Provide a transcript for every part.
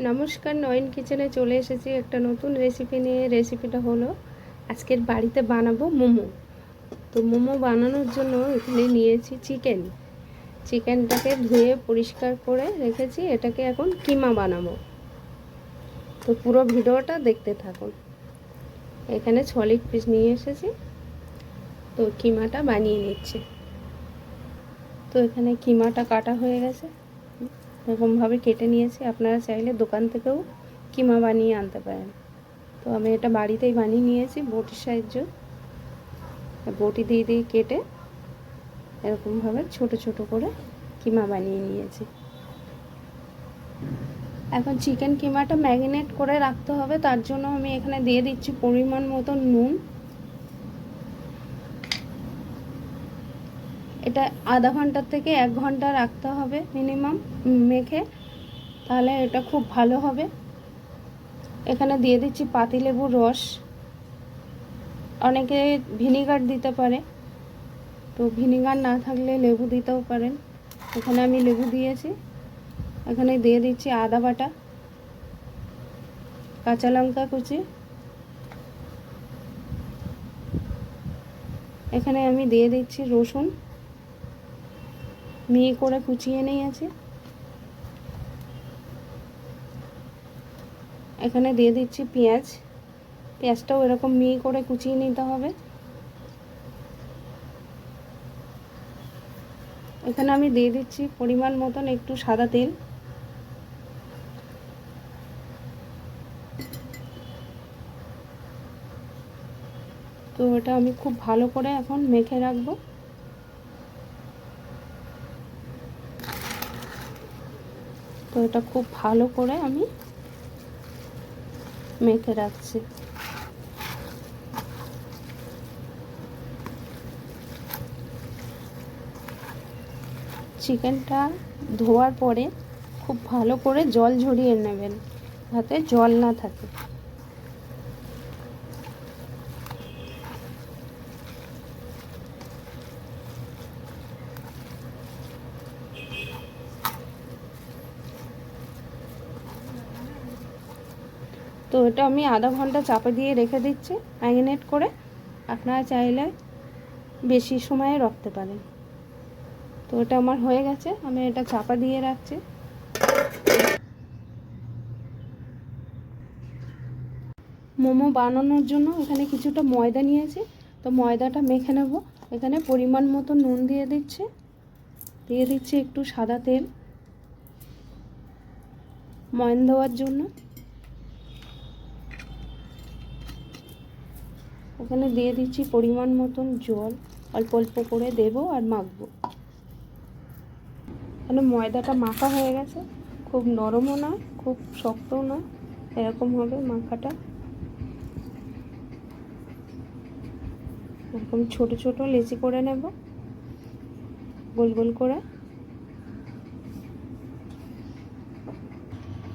নমস্কার, নয়ন কিচেনে চলে এসেছি একটা নতুন রেসিপি নিয়ে। রেসিপিটা হলো আজকের বাড়িতে বানাবো মোমো। তো মোমো বানানোর জন্য এখানে নিয়েছি চিকেনটাকে ধুয়ে পরিষ্কার করে রেখেছি। এটাকে এখন কিমা বানাবো। তো পুরো ভিডিওটা দেখতে থাকুন। এখানে 6 লেগ পিস নিয়ে এসেছি। তো কিমাটা বানিয়ে নিচ্ছে। তো এখানে কিমাটা কাটা হয়ে গেছে, এরকমভাবে কেটে নিয়েছি। আপনারা চাইলে দোকান থেকেও কিমা বানিয়ে আনতে পারেন। তো আমি এটা বাড়িতেই বানিয়ে নিয়েছি বটির সাহায্য। বটি দিয়ে কেটে এরকমভাবে ছোট ছোট করে কিমা বানিয়ে নিয়েছি। এখন চিকেন কিমাটা ম্যারিনেট করে রাখতে হবে। তার জন্য আমি এখানে দিয়ে দিচ্ছি পরিমাণ মতো নুন। এটা আধা ঘন্টা থেকে 1 ঘন্টা রাখতে হবে মিনিমাম মেখে, তাহলে এটা খুব ভালো হবে। এখানে দিয়ে দিচ্ছি পাতিলেবুর রস। অনেকে ভিনিগার দিতে পারে, তো ভিনিগার না থাকলে লেবু দিতেও পারেন। এখানে আমি লেবু দিয়েছি। এখানে দিয়ে দিচ্ছি আদা বাটা, কাঁচা লঙ্কা কুচি। এখানে আমি দিয়ে দিচ্ছি রসুন, মিহি করে কুচিয়ে নিয়েছি। এখানে দিয়ে দিচ্ছি পেঁয়াজটাও এরকম মিহি করে কুচিয়ে নিতে হবে। এখানে আমি দিয়ে দিচ্ছি পরিমাণ মতন একটু সাদা তেল। তো এটা আমি খুব ভালো করে এখন মেখে রাখবো। তো এটা খুব ভালো করে আমি মেখে রাখছি। চিকেনটা ধোয়ার পরে খুব ভালো করে জল ঝরিয়ে নেবেন, যাতে জল না থাকে। তো এটা আমি আধা ঘন্টা চাপা দিয়ে রেখে দিচ্ছি ম্যারিনেট করে। আপনারা চাইলে বেশি সময়ে রাখতে পারেন। তো এটা আমার হয়ে গেছে, আমি এটা চাপা দিয়ে রাখছি। মোমো বানানোর জন্য এখানে কিছুটা ময়দা নিয়েছি। তো ময়দাটা মেখে নেব। এখানে পরিমাণ মতো নুন দিয়ে দিচ্ছি একটু সাদা তেল ময়ন দেওয়ার জন্য। এখানে দিয়ে দিচ্ছি পরিমাণ মতন জল, অল্প অল্প করে দেব আর মাখবো। এখানে ময়দাটা মাখা হয়ে গেছে, খুব নরমও না খুব শক্তও না, এরকম হবে মাখাটা। এরকম ছোট ছোট লেচি করে নেব গোল গোল করে।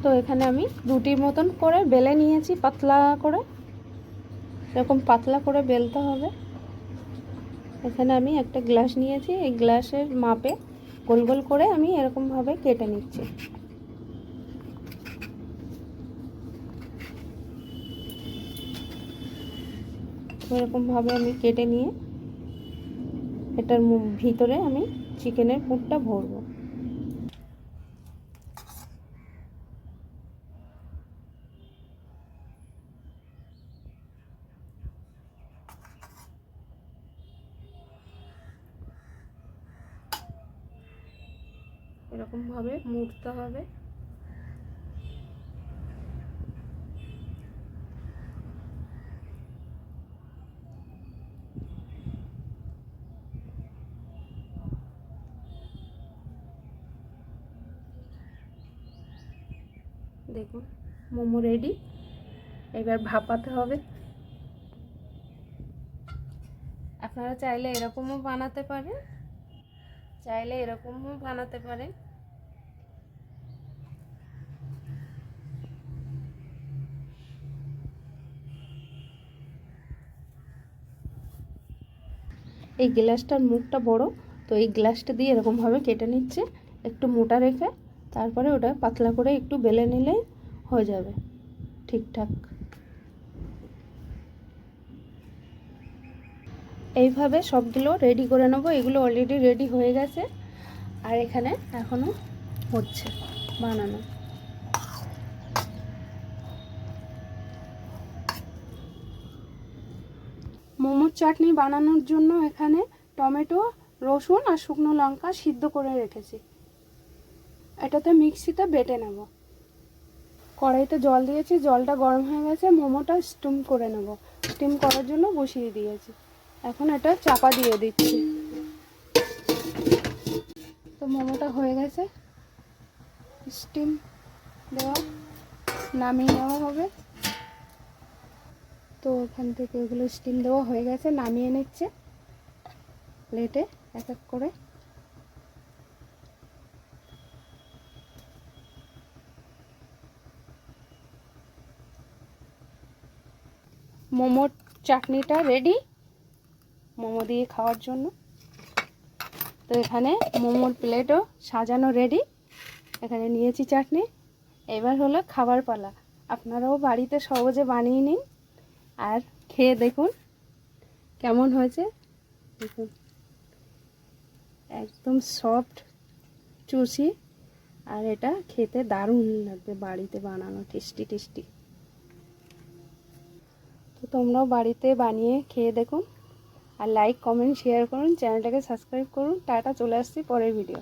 তো এখানে আমি রুটির মতন করে বেলে নিয়েছি, পাতলা করে, এরকম পাতলা করে বেলতে হবে। এখানে আমি একটা গ্লাস নিয়েছি, এই গ্লাসের মাপে গোল গোল করে আমি এরকমভাবে কেটে নিচ্ছি। এরকমভাবে আমি কেটে নিয়ে এটার ভিতরে আমি চিকেনের পুরটা ভরবো। এরকমভাবে মুড়তে হবে। দেখুন মোমো রেডি। এবার ভাপাতে হবে। আপনারা চাইলে এরকমও বানাতে পারেন, এই গ্লাসটার মুখটা বড়, তো এই গ্লাসটা দিয়ে এরকমভাবে কেটে নিচ্ছে একটু মোটা রেখে। তারপরে ওটা পাতলা করে একটু বেলে নিলেই হয়ে যাবে ঠিকঠাক। এইভাবে সবগুলো রেডি করে নেবো। এগুলো অলরেডি রেডি হয়ে গেছে, আর এখানে এখনও হচ্ছে বানানো। মোমোর চাটনি বানানোর জন্য এখানে টমেটো, রসুন আর শুকনো লঙ্কা সিদ্ধ করে রেখেছি। এটাতে মিক্সিতে বেটে নেব। কড়াইতে জল দিয়েছি, জলটা গরম হয়ে গেছে। মোমোটা স্টিম করে নেব। স্টিম করার জন্য বসিয়ে দিয়েছি। এখন এটা চাপা দিয়ে দিচ্ছি। তো মোমোটা হয়ে গেছে, স্টিম দেওয়া, নামিয়ে নেওয়া হবে। তো এখান থেকে এগুলো স্টিম দেওয়া হয়ে গেছে, নামিয়ে নিচ্ছে প্লেটে এক এক করে। মোমোর চাটনিটা রেডি মোমো দিয়ে খাওয়ার জন্য। তো এখানে মোমোর প্লেটও সাজানো রেডি। এখানে নিয়েছি চাটনি। এবার হলো খাবার পালা। আপনারাও বাড়িতে সহজে বানিয়ে নিন আর খেয়ে দেখুন কেমন হয়েছে। দেখুন একদম সফট চুষি, আর এটা খেতে দারুণ লাগবে বাড়িতে বানানো, টেস্টি টেস্টি। তো তোমরাও বাড়িতে বানিয়ে খেয়ে দেখুন, আর লাইক কমেন্ট শেয়ার করুন, চ্যানেলটাকে সাবস্ক্রাইব করুন। টাটা, চলে আসছি পরের ভিডিও।